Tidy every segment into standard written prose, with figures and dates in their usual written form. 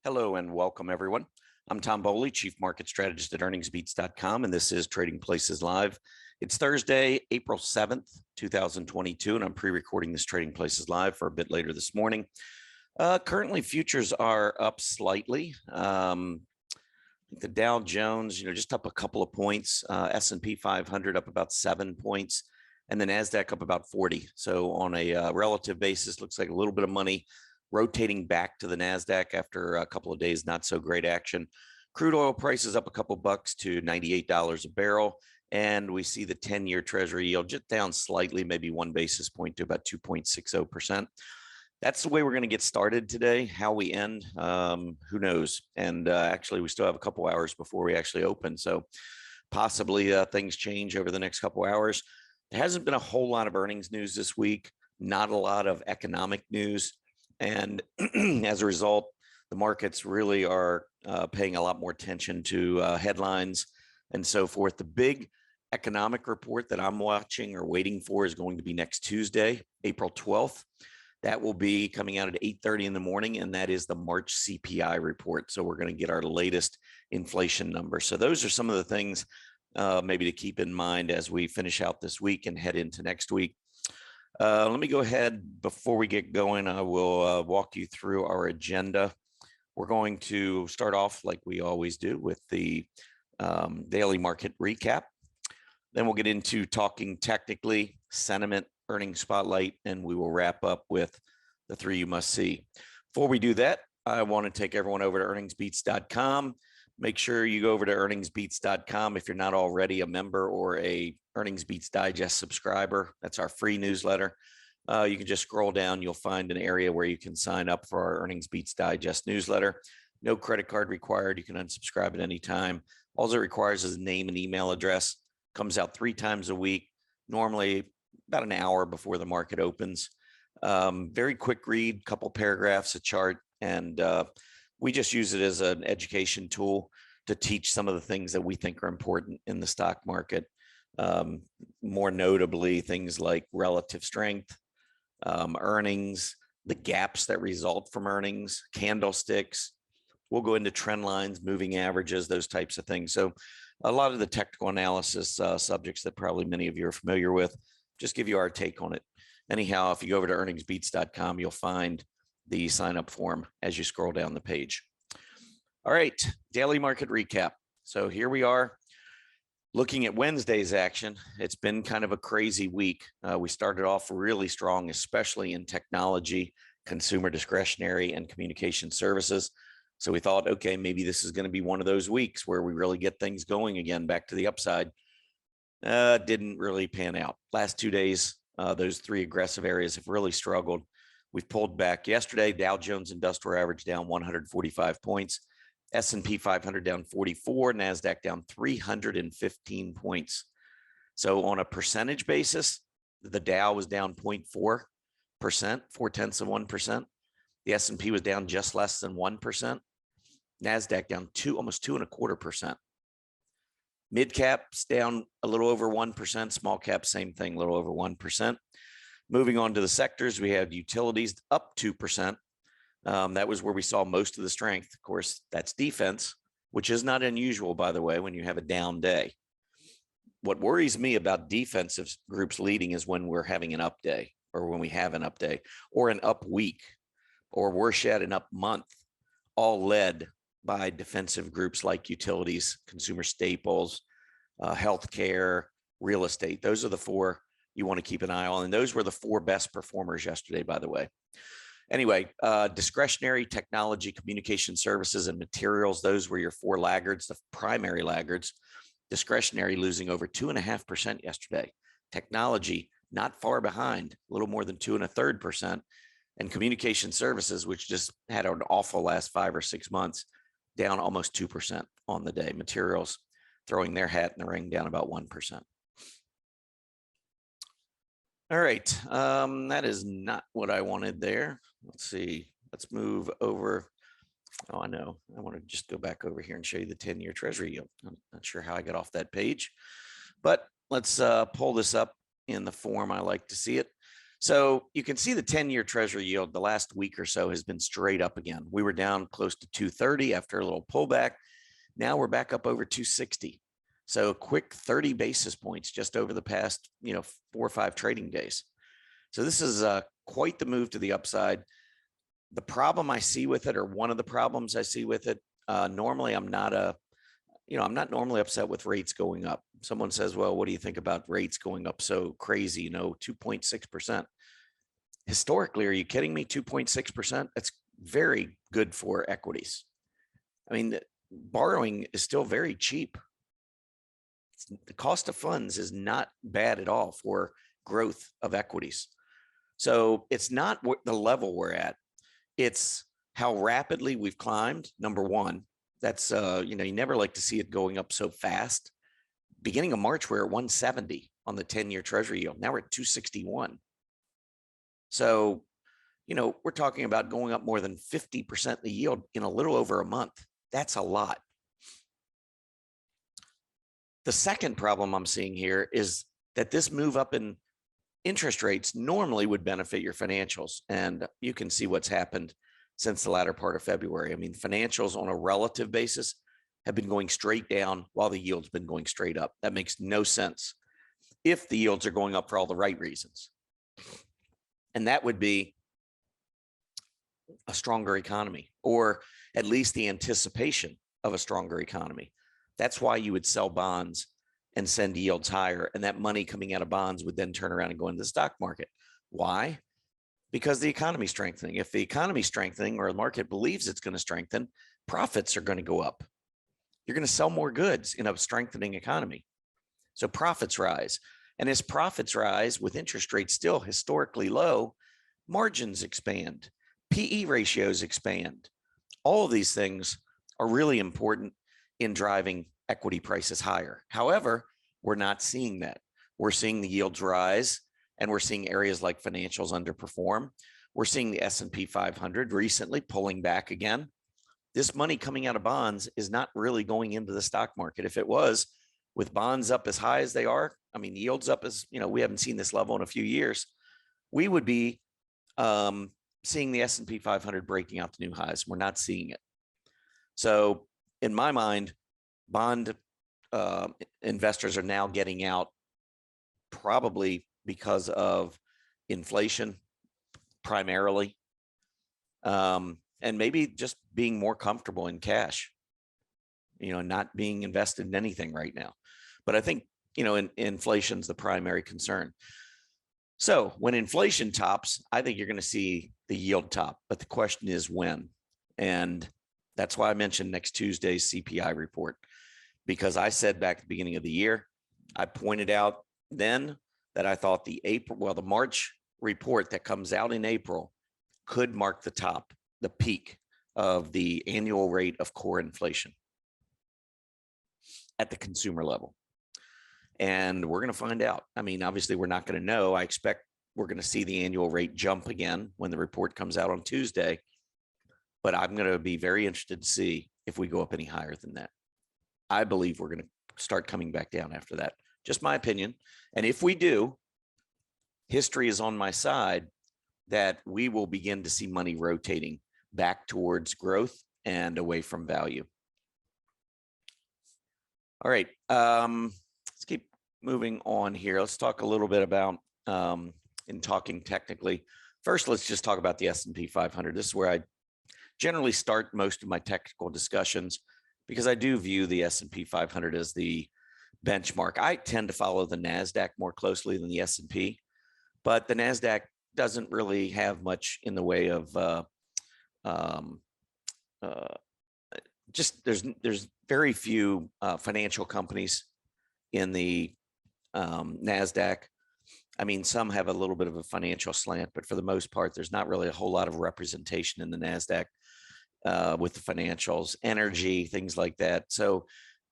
Hello and welcome, everyone. I'm Tom Bowley, Chief Market Strategist at earningsbeats.com, and this is Trading Places Live. It's Thursday, April 7th, 2022, and I'm pre-recording this Trading Places Live for a bit later this morning. Currently, futures are up slightly. The Dow Jones, just up a couple of points. S&P 500 up about 7 points, and the NASDAQ up about 40. So on a relative basis, looks like a little bit of money rotating back to the NASDAQ after a couple of days, not so great action. Crude oil prices up a couple bucks to $98 a barrel. And we see the 10-year Treasury yield just down slightly, maybe 1 basis point to about 2.60%. That's the way we're going to get started today. How we end, who knows? And actually, we still have a couple hours before we actually open. So possibly things change over the next couple hours. There hasn't been a whole lot of earnings news this week, not a lot of economic news. And as a result, the markets really are paying a lot more attention to headlines and so forth. The big economic report that I'm watching or waiting for is going to be next Tuesday, April 12th. That will be coming out at 8:30 in the morning, and that is the March CPI report. So we're going to get our latest inflation number. So those are some of the things maybe to keep in mind as we finish out this week and head into next week. Let me go ahead before we get going. I will walk you through our agenda. We're going to start off like we always do with the daily market recap. Then we'll get into talking technically, sentiment, earnings spotlight, and we will wrap up with the 3 you must see. Before we do that, I want to take everyone over to earningsbeats.com. Make sure you go over to earningsbeats.com if you're not already a member or a Earnings Beats Digest subscriber. That's our free newsletter. You can just scroll down. You'll find an area where you can sign up for our Earnings Beats Digest newsletter. No credit card required. You can unsubscribe at any time. All it requires is a name and email address. Comes out 3 times a week, normally about an hour before the market opens. Very quick read, couple paragraphs, a chart, and we just use it as an education tool to teach some of the things that we think are important in the stock market. More notably, things like relative strength, earnings, the gaps that result from earnings, candlesticks. We'll go into trend lines, moving averages, those types of things. So a lot of the technical analysis subjects that probably many of you are familiar with, just give you our take on it. Anyhow, if you go over to earningsbeats.com, you'll find the sign up form as you scroll down the page. All right, daily market recap. So here we are looking at Wednesday's action. It's been kind of a crazy week. We started off really strong, especially in technology, consumer discretionary, and communication services. So we thought, okay, maybe this is going to be one of those weeks where we really get things going again, back to the upside. Didn't really pan out. Last 2 days, those 3 aggressive areas have really struggled. We've pulled back yesterday. Dow Jones Industrial Average down 145 points. S&P 500 down 44. NASDAQ down 315 points. So on a percentage basis, the Dow was down 0.4%, 0.4%. The S&P was down just less than 1%. NASDAQ down almost 2.25%. Mid caps down a little over 1%. Small cap, same thing, a little over 1%. Moving on to the sectors, we had utilities up 2%. That was where we saw most of the strength. Of course, that's defense, which is not unusual, by the way, when you have a down day. What worries me about defensive groups leading is when we're having an up day, or when we have an up day, or an up week, or worse yet, an up month, all led by defensive groups like utilities, consumer staples, healthcare, real estate. Those are the 4 you want to keep an eye on. And those were the 4 best performers yesterday, by the way. Anyway, discretionary, technology, communication services, and materials, those were your 4 laggards, the primary laggards. Discretionary losing over 2.5% yesterday. Technology not far behind, a little more than 2.33%. And communication services, which just had an awful last 5 or 6 months, down almost 2% on the day. Materials throwing their hat in the ring, down about 1%. All right, that is not what I wanted there. Let's see, let's move over. Oh, I know, I want to just go back over here and show you the 10-year Treasury yield. I'm not sure how I got off that page, but let's pull this up in the form I like to see it. So you can see the 10-year treasury yield the last week or so has been straight up again. We were down close to 230 after a little pullback. Now we're back up over 260. So a quick 30 basis points just over the past, 4 or 5 trading days. So this is quite the move to the upside. The problem I see with it, or one of the problems I see with it, normally I'm not normally upset with rates going up. Someone says, well, what do you think about rates going up so crazy, 2.6%? Historically, are you kidding me? 2.6%? That's very good for equities. I mean, borrowing is still very cheap. The cost of funds is not bad at all for growth of equities. So it's not the level we're at. It's how rapidly we've climbed. Number one, that's, you never like to see it going up so fast. Beginning of March, we're at 170 on the 10-year treasury yield. Now we're at 261. So, we're talking about going up more than 50% the yield in a little over a month. That's a lot. The second problem I'm seeing here is that this move up in interest rates normally would benefit your financials. And you can see what's happened since the latter part of February. I mean, financials on a relative basis have been going straight down while the yield's been going straight up. That makes no sense if the yields are going up for all the right reasons. And that would be a stronger economy, or at least the anticipation of a stronger economy. That's why you would sell bonds and send yields higher. And that money coming out of bonds would then turn around and go into the stock market. Why? Because the economy is strengthening. If the economy is strengthening, or the market believes it's going to strengthen, profits are going to go up. You're going to sell more goods in a strengthening economy. So profits rise. And as profits rise with interest rates still historically low, margins expand, PE ratios expand. All of these things are really important in driving equity prices higher. However, we're not seeing that. We're seeing the yields rise, and we're seeing areas like financials underperform. We're seeing the S&P 500 recently pulling back again. This money coming out of bonds is not really going into the stock market. If it was, with bonds up as high as they are, I mean, yields up as, we haven't seen this level in a few years, we would be seeing the S&P 500 breaking out to new highs. We're not seeing it. So in my mind, bond investors are now getting out, probably because of inflation primarily, and maybe just being more comfortable in cash, not being invested in anything right now. But I think, inflation's the primary concern. So when inflation tops, I think you're going to see the yield top, but the question is when. And that's why I mentioned next Tuesday's CPI report, because I said back at the beginning of the year, I pointed out then that I thought the March report that comes out in April could mark the top, the peak of the annual rate of core inflation at the consumer level. And we're going to find out. I mean, obviously, we're not going to know. I expect we're going to see the annual rate jump again when the report comes out on Tuesday. But I'm going to be very interested to see if we go up any higher than that. I believe we're going to start coming back down after that. Just my opinion. And if we do, history is on my side that we will begin to see money rotating back towards growth and away from value. All right. Let's keep moving on here. Let's talk a little bit about, in talking technically, first, let's just talk about the S&P 500. This is where I generally start most of my technical discussions, because I do view the S&P 500 as the benchmark. I tend to follow the NASDAQ more closely than the S&P, but the NASDAQ doesn't really have much in the way of just there's very few financial companies in the NASDAQ. I mean, some have a little bit of a financial slant, but for the most part, there's not really a whole lot of representation in the NASDAQ with the financials, energy, things like that. So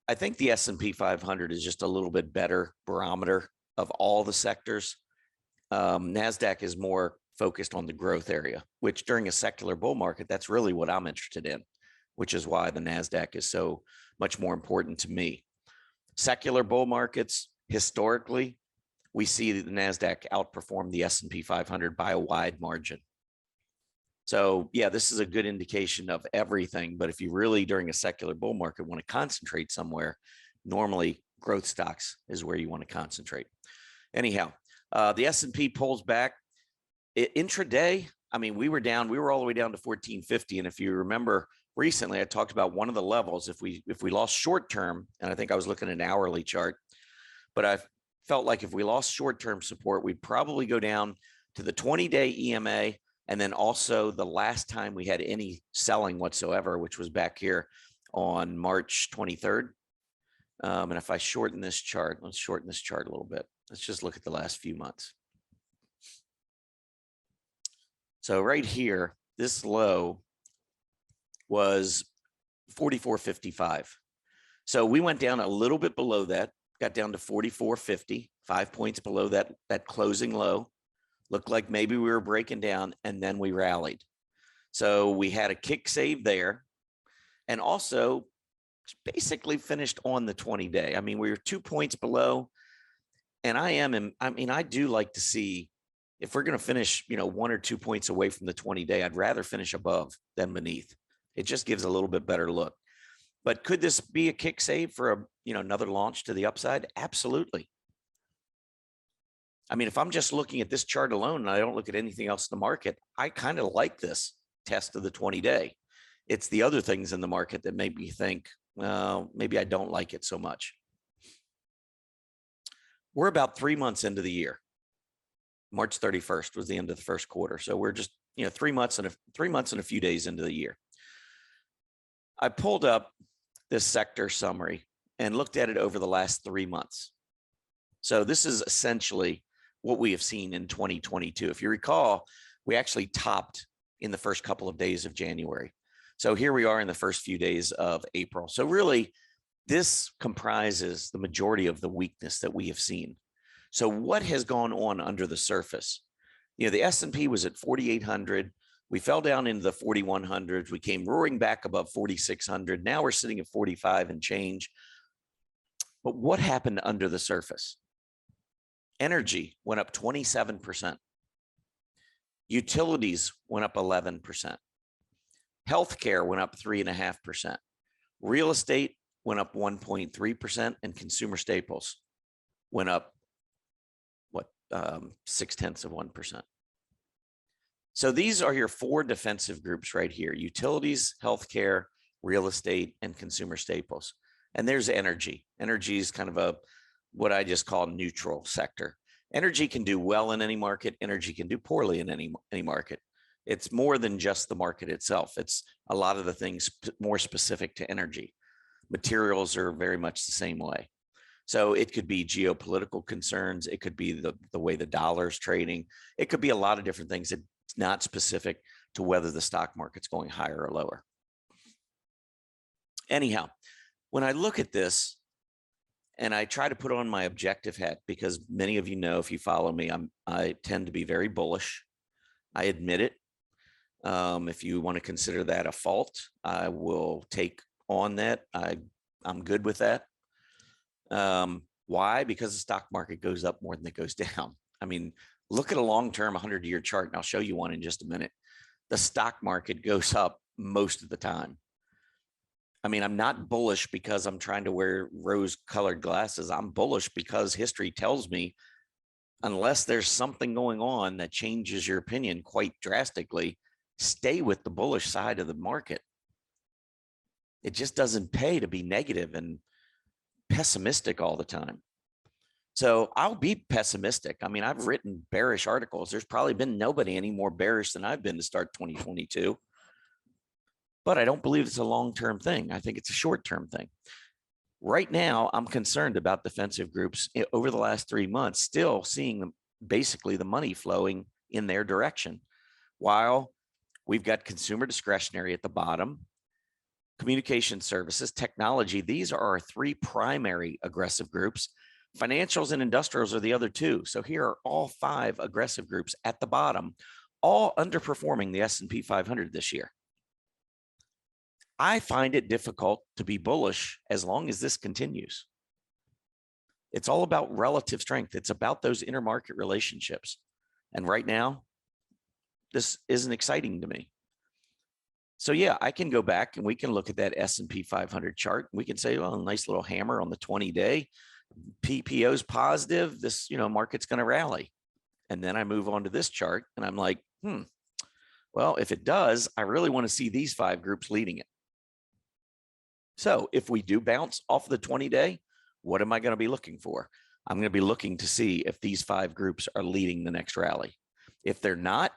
I think the S&P 500 is just a little bit better barometer of all the sectors. NASDAQ is more focused on the growth area, which during a secular bull market, that's really what I'm interested in, which is why the NASDAQ is so much more important to me. Secular bull markets, historically, we see that the NASDAQ outperformed the S&P 500 by a wide margin. So yeah, this is a good indication of everything. But if you really, during a secular bull market, want to concentrate somewhere, normally growth stocks is where you want to concentrate. Anyhow, the S&P pulls back. Intraday, I mean, we were all the way down to 1450. And if you remember recently, I talked about one of the levels. If we lost short term, and I think I was looking at an hourly chart, but I felt like if we lost short-term support, we'd probably go down to the 20-day EMA, and then also the last time we had any selling whatsoever, which was back here on March 23rd. And if I shorten this chart, let's shorten this chart a little bit. Let's just look at the last few months. So right here, this low was 44.55. So we went down a little bit below that, got down to 44.50, 5 points below that closing low. Looked like maybe we were breaking down, and then we rallied. So we had a kick save there, and also basically finished on the 20-day. I mean, we were 2 points below, and I do like to see if we're going to finish, 1 or 2 points away from the 20-day, I'd rather finish above than beneath. It just gives a little bit better look. But could this be a kick save for another launch to the upside? Absolutely. I mean, if I'm just looking at this chart alone and I don't look at anything else in the market, I kind of like this test of the 20-day. It's the other things in the market that make me think, well, maybe I don't like it so much. We're about 3 months into the year. March 31st was the end of the first quarter. So we're just, 3 months and a few days into the year. I pulled up this sector summary and looked at it over the last 3 months. So this is essentially what we have seen in 2022. If you recall, we actually topped in the first couple of days of January. So here we are in the first few days of April. So really, this comprises the majority of the weakness that we have seen. So what has gone on under the surface? The S&P was at 4,800. We fell down into the 4,100s. We came roaring back above 4,600. Now we're sitting at 45 and change. But what happened under the surface? Energy went up 27%. Utilities went up 11%. Healthcare went up 3.5%. Real estate went up 1.3%, and consumer staples went up 0.6%. So these are your 4 defensive groups right here: utilities, healthcare, real estate, and consumer staples. And there's energy. Energy is kind of what I just call neutral sector. Energy can do well in any market. Energy can do poorly in any market. It's more than just the market itself. It's a lot of the things more specific to energy. Materials are very much the same way. So it could be geopolitical concerns. It could be the way the dollar's trading. It could be a lot of different things. It's not specific to whether the stock market's going higher or lower. Anyhow, when I look at this and I try to put on my objective hat, because many of you know, if you follow me, I tend to be very bullish. I admit it. If you want to consider that a fault, I will take on that. I'm good with that. Why? Because the stock market goes up more than it goes down. I mean, look at a long-term 100-year chart, and I'll show you one in just a minute. The stock market goes up most of the time. I mean, I'm not bullish because I'm trying to wear rose-colored glasses. I'm bullish because history tells me, unless there's something going on that changes your opinion quite drastically, stay with the bullish side of the market. It just doesn't pay to be negative and pessimistic all the time. So I'll be pessimistic. I mean, I've written bearish articles. There's probably been nobody any more bearish than I've been to start 2022. But I don't believe it's a long-term thing. I think it's a short-term thing. Right now, I'm concerned about defensive groups over the last 3 months, still seeing basically the money flowing in their direction. While we've got consumer discretionary at the bottom, communication services, technology, these are our 3 primary aggressive groups. Financials and industrials are the other 2. So here are all 5 aggressive groups at the bottom, all underperforming the S&P 500 this year. I find it difficult to be bullish as long as this continues. It's all about relative strength. It's about those intermarket relationships. And right now, this isn't exciting to me. So yeah, I can go back and we can look at that S&P 500 chart. We can say, well, a nice little hammer on the 20-day. PPO's positive. This, market's going to rally. And then I move on to this chart and I'm like, well, if it does, I really want to see these 5 groups leading it. So if we do bounce off the 20-day, what am I going to be looking for? I'm going to be looking to see if these 5 groups are leading the next rally. If they're not,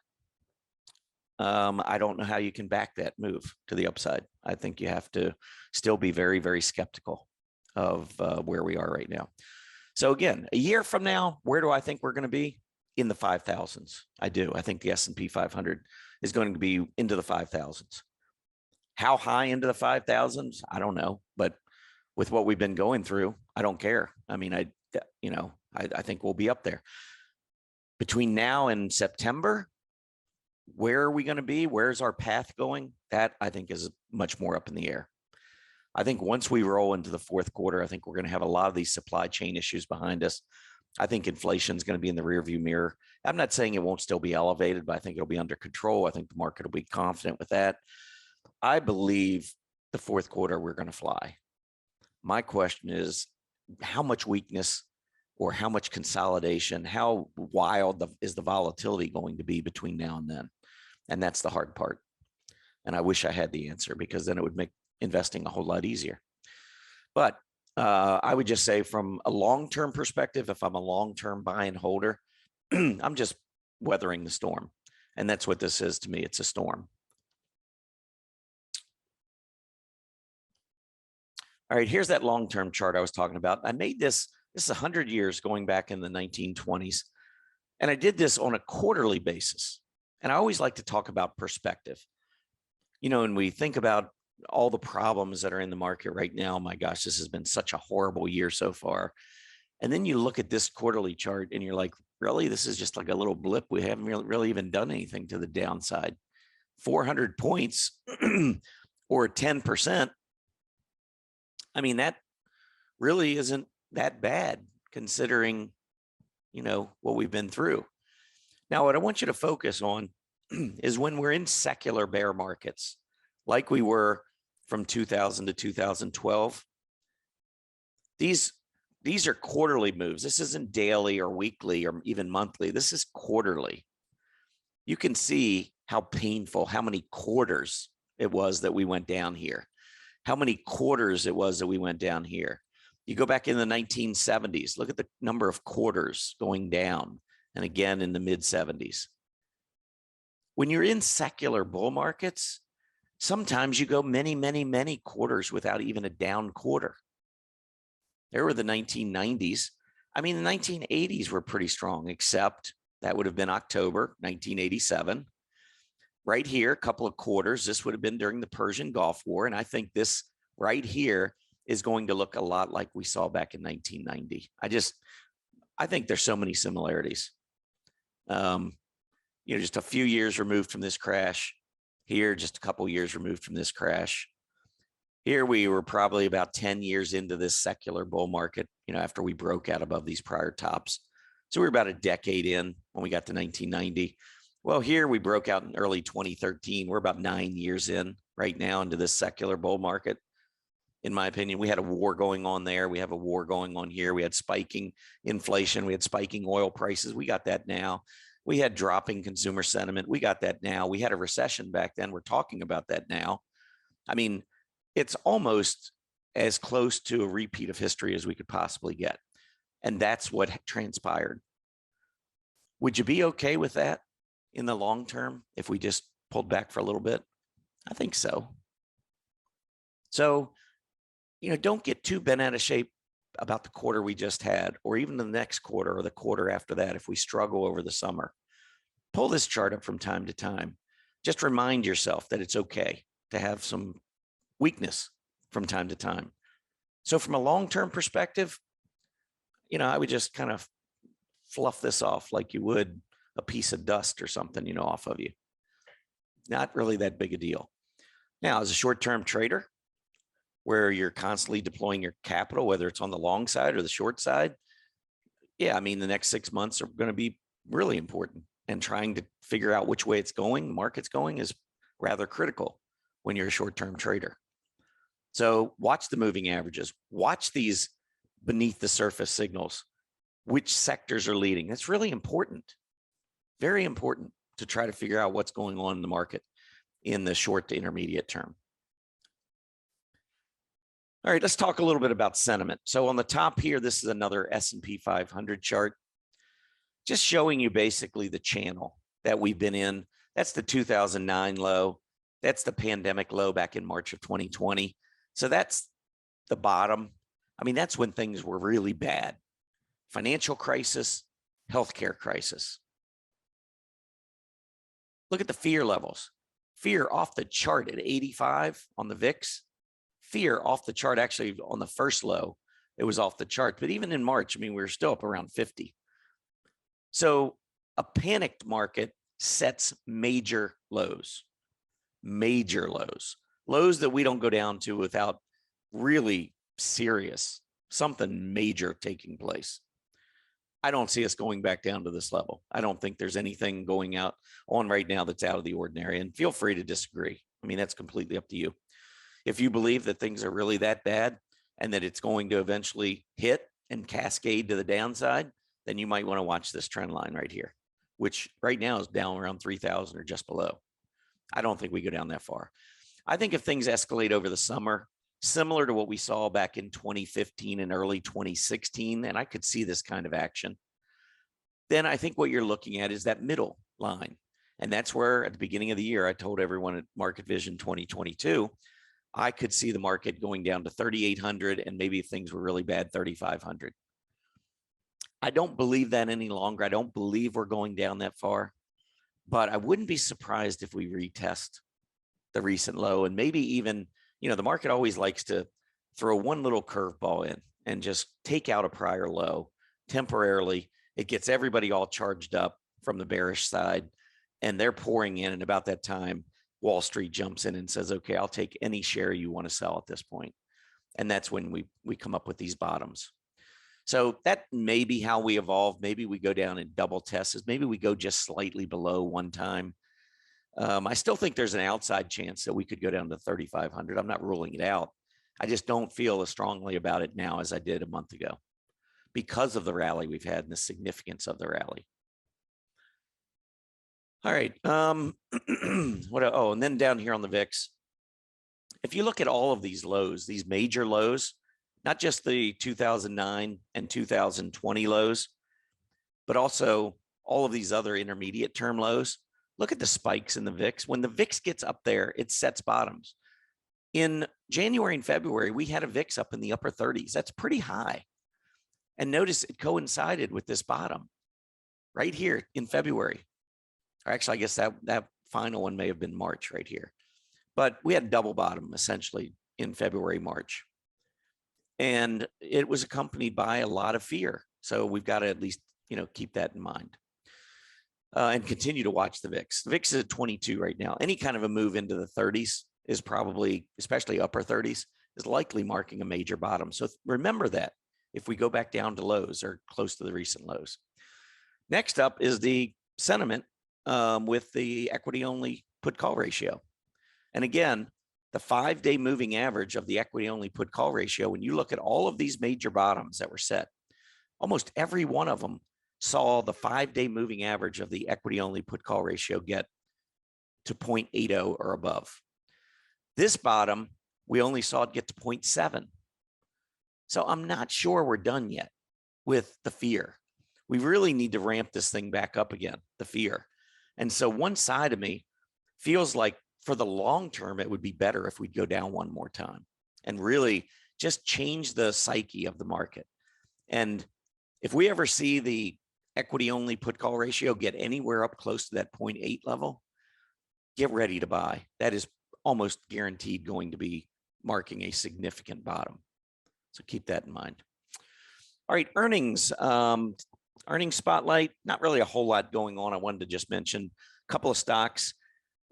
I don't know how you can back that move to the upside. I think you have to still be very, very skeptical of where we are right now. So again, a year from now, where do I think we're going to be? In the 5,000s. I do. I think the S&P 500 is going to be into the 5,000s. How high into the 5,000s? I don't know. But with what we've been going through, I don't care. I mean, I think we'll be up there. Between now and September, where are we going to be? Where's our path going? That I think is much more up in the air. I think once we roll into the fourth quarter, I think we're going to have a lot of these supply chain issues behind us. I think inflation is going to be in the rearview mirror. I'm not saying it won't still be elevated, but I think it'll be under control. I think the market will be confident with that. I believe the fourth quarter, we're going to fly. My question is, how much weakness or how much consolidation, how wild is the volatility going to be between now and then? And that's the hard part. And I wish I had the answer, because then it would make investing a whole lot easier. But I would just say, from a long-term perspective, if I'm a long-term buy and holder, I'm just weathering the storm. And that's what this is to me. It's a storm. All right, here's that long-term chart I was talking about. I made this is 100 years going back in the 1920s. And I did this on a quarterly basis. And I always like to talk about perspective. And we think about all the problems that are in the market right now. My gosh, this has been such a horrible year so far. And then you look at this quarterly chart and you're like, really, this is just like a little blip. We haven't really even done anything to the downside. 400 points or 10%. I mean, that really isn't that bad considering, what we've been through. Now, what I want you to focus on is when we're in secular bear markets, like we were from 2000 to 2012. These are quarterly moves. This isn't daily or weekly or even monthly. This is quarterly. You can see how painful, how many quarters it was that we went down here, how many quarters it was that we went down here. You go back in the 1970s, look at the number of quarters going down, and again in the mid 70s. When you're in secular bull markets, sometimes you go many, many, many quarters without even a down quarter. There were the 1990s. I mean, the 1980s were pretty strong, except that would have been October 1987. Right here, a couple of quarters. This would have been during the Persian Gulf War. And I think this right here is going to look a lot like we saw back in 1990. I think there's so many similarities. Just a few years removed from this crash. Here, just a couple years removed from this crash. Here, we were probably about 10 years into this secular bull market, after we broke out above these prior tops. So we were about a decade in when we got to 1990. Well, here we broke out in early 2013. We're about 9 years in right now into this secular bull market. In my opinion, we had a war going on there. We have a war going on here. We had spiking inflation. We had spiking oil prices. We got that now. We had dropping consumer sentiment. We got that now. We had a recession back then. We're talking about that now. I mean, it's almost as close to a repeat of history as we could possibly get. And that's what transpired. Would you be okay with that in the long term if we just pulled back for a little bit? I think so. So, don't get too bent out of shape about the quarter we just had, or even the next quarter or the quarter after that if we struggle over the summer. Pull this chart up from time to time. Just remind yourself that it's okay to have some weakness from time to time. So from a long-term perspective, I would just kind of fluff this off like you would a piece of dust or something, off of you. Not really that big a deal. Now, as a short-term trader, where you're constantly deploying your capital, whether it's on the long side or the short side, yeah, I mean, the next 6 months are going to be really important, and trying to figure out which way it's going, the market's going, is rather critical when you're a short-term trader. So watch the moving averages, watch these beneath the surface signals, which sectors are leading. That's really important, very important to try to figure out what's going on in the market in the short to intermediate term. All right, let's talk a little bit about sentiment. So on the top here, this is another S&P 500 chart, just showing you basically the channel that we've been in. That's the 2009 low. That's the pandemic low back in March of 2020. So that's the bottom. I mean, that's when things were really bad. Financial crisis, healthcare crisis. Look at the fear levels. Fear off the chart at 85 on the VIX. Fear off the chart, actually on the first low, it was off the chart. But even in March, I mean, we were still up around 50. So a panicked market sets major lows that we don't go down to without really serious, something major taking place. I don't see us going back down to this level. I don't think there's anything going on right now that's out of the ordinary, and feel free to disagree. I mean, that's completely up to you. If you believe that things are really that bad and that it's going to eventually hit and cascade to the downside, then you might want to watch this trend line right here, which right now is down around 3,000 or just below. I don't think we go down that far. I think if things escalate over the summer, similar to what we saw back in 2015 and early 2016, and I could see this kind of action, then I think what you're looking at is that middle line. And that's where at the beginning of the year, I told everyone at Market Vision 2022, I could see the market going down to 3,800 and maybe if things were really bad, 3,500. I don't believe that any longer. I don't believe we're going down that far, but I wouldn't be surprised if we retest the recent low, and maybe even, you know, the market always likes to throw one little curveball in and just take out a prior low temporarily. It gets everybody all charged up from the bearish side, and they're pouring in. And about that time, Wall Street jumps in and says, okay, I'll take any share you want to sell at this point. And that's when we come up with these bottoms. So that may be how we evolve. Maybe we go down and double tests. Maybe we go just slightly below one time. I still think there's an outside chance that we could go down to 3,500. I'm not ruling it out. I just don't feel as strongly about it now as I did a month ago because of the rally we've had and the significance of the rally. All right. And then down here on the VIX, if you look at all of these lows, these major lows, not just the 2009 and 2020 lows, but also all of these other intermediate term lows, look at the spikes in the VIX. When the VIX gets up there, it sets bottoms. In January and February, we had a VIX up in the upper 30s. That's pretty high. And notice it coincided with this bottom right here in February. Or actually, I guess that final one may have been March right here. But we had double bottom essentially in February, March. And it was accompanied by a lot of fear. So we've got to at least, keep that in mind. And continue to watch the VIX. The VIX is at 22 right now. Any kind of a move into the 30s is probably, especially upper 30s, is likely marking a major bottom. So remember that if we go back down to lows or close to the recent lows. Next up is the sentiment with the equity-only put-call ratio. And again, the 5-day moving average of the equity-only put-call ratio, when you look at all of these major bottoms that were set, almost every one of them saw the 5-day moving average of the equity-only put-call ratio get to 0.80 or above. This bottom, we only saw it get to 0.7. So I'm not sure we're done yet with the fear. We really need to ramp this thing back up again, the fear. And so one side of me feels like for the long term, it would be better if we'd go down one more time and really just change the psyche of the market. And if we ever see the equity only put call ratio get anywhere up close to that 0.8 level, get ready to buy. That is almost guaranteed going to be marking a significant bottom. So keep that in mind. All right, earnings. Earnings spotlight, not really a whole lot going on. I wanted to just mention a couple of stocks.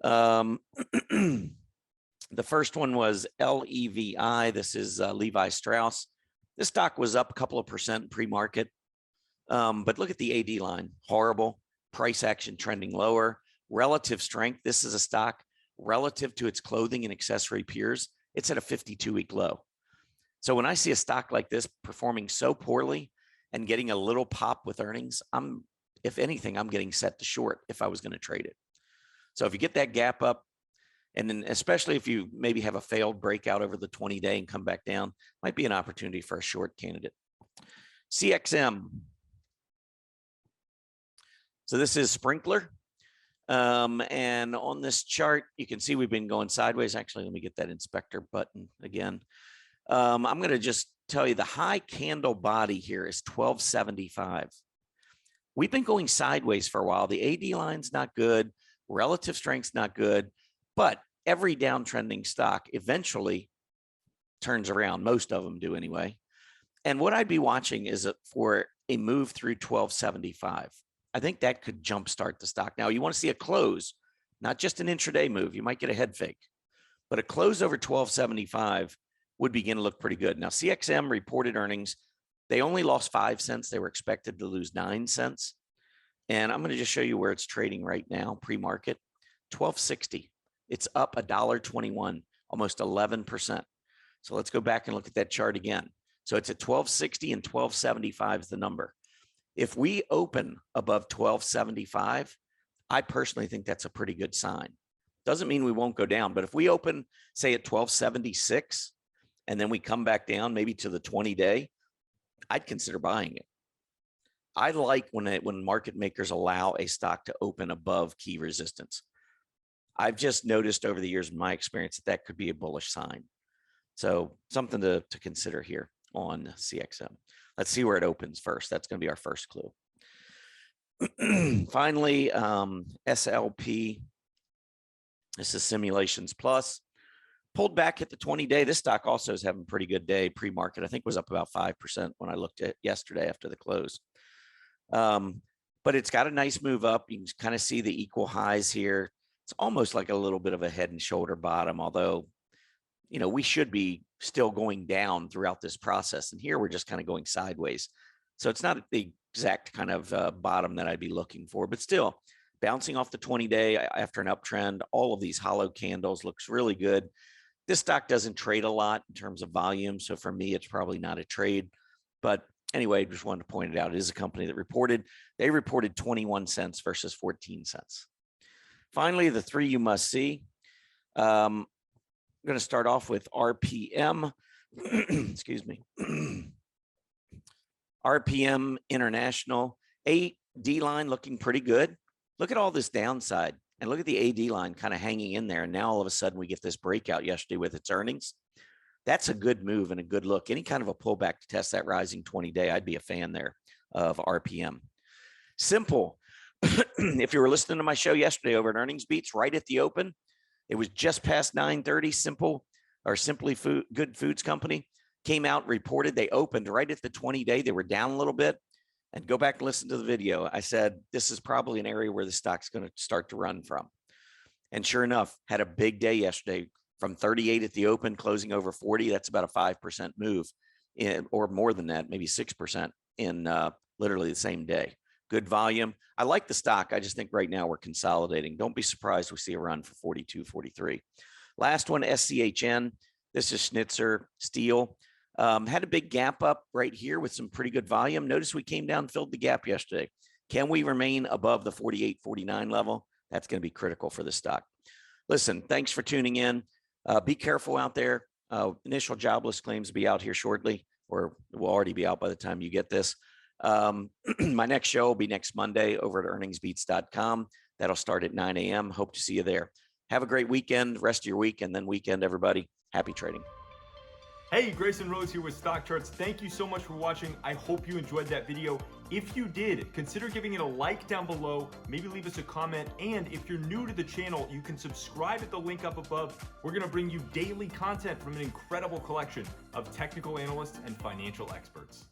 The first one was LEVI. This is Levi Strauss. This stock was up a couple of percent pre-market. But look at the AD line, horrible. Price action trending lower. Relative strength, this is a stock relative to its clothing and accessory peers. It's at a 52-week low. So when I see a stock like this performing so poorly and getting a little pop with earnings, if anything, I'm getting set to short if I was going to trade it. So if you get that gap up, and then especially if you maybe have a failed breakout over the 20-day and come back down, might be an opportunity for a short candidate. CXM. So this is Sprinklr. And on this chart, you can see we've been going sideways. Actually, let me get that inspector button again. I'm going to just tell you the high candle body here is 1275. We've been going sideways for a while. The AD line's not good. Relative strength's not good. But every downtrending stock eventually turns around. Most of them do anyway. And what I'd be watching is for a move through 1275. I think that could jumpstart the stock. Now, you want to see a close, not just an intraday move. You might get a head fake. But a close over 1275 would begin to look pretty good. Now, CXM reported earnings. They only lost 5 cents. They were expected to lose 9 cents. And I'm going to just show you where it's trading right now, pre-market, 1260. It's up $1.21, almost 11%. So let's go back and look at that chart again. So it's at 1260 and 1275 is the number. If we open above 1275, I personally think that's a pretty good sign. Doesn't mean we won't go down, but if we open, say, at 1276, and then we come back down maybe to the 20-day, I'd consider buying it. I like when market makers allow a stock to open above key resistance. I've just noticed over the years in my experience that could be a bullish sign. So something to consider here on CXM. Let's see where it opens first. That's going to be our first clue. Finally, SLP. This is Simulations Plus. Pulled back at the 20-day. This stock also is having a pretty good day pre-market. I think it was up about 5% when I looked at yesterday after the close. But it's got a nice move up. You can kind of see the equal highs here. It's almost like a little bit of a head and shoulder bottom, although, you know, we should be still going down throughout this process. And here we're just kind of going sideways. So it's not the exact kind of bottom that I'd be looking for, but still bouncing off the 20-day after an uptrend. All of these hollow candles looks really good. This stock doesn't trade a lot in terms of volume. So for me, it's probably not a trade. But anyway, just wanted to point it out. It is a company that they reported 21 cents versus 14 cents. Finally, the three you must see. I'm going to start off with RPM. Excuse me. RPM International. AD line looking pretty good. Look at all this downside. And look at the AD line kind of hanging in there. And now all of a sudden we get this breakout yesterday with its earnings. That's a good move and a good look. Any kind of a pullback to test that rising 20-day, I'd be a fan there of RPM. Simple. If you were listening to my show yesterday over at Earnings Beats, right at the open, it was just past 9:30. Simply Good Foods Company came out, reported. They opened right at the 20-day. They were down a little bit. And go back and listen to the video. I said, this is probably an area where the stock's going to start to run from. And sure enough, had a big day yesterday from 38 at the open, closing over 40. That's about a 5% move, or more than that, maybe 6% in literally the same day. Good volume. I like the stock. I just think right now we're consolidating. Don't be surprised we see a run for 42, 43. Last one, SCHN. This is Schnitzer Steel. Had a big gap up right here with some pretty good volume. Notice we came down, filled the gap yesterday. Can we remain above the 48, 49 level? That's going to be critical for the stock. Listen, thanks for tuning in. Be careful out there. Initial jobless claims will be out here shortly, or will already be out by the time you get this. My next show will be next Monday over at earningsbeats.com. That'll start at 9 a.m. Hope to see you there. Have a great weekend, rest of your week, and then weekend, everybody. Happy trading. Hey, Grayson Rose here with StockCharts. Thank you so much for watching. I hope you enjoyed that video. If you did, consider giving it a like down below, maybe leave us a comment, and if you're new to the channel, you can subscribe at the link up above. We're gonna bring you daily content from an incredible collection of technical analysts and financial experts.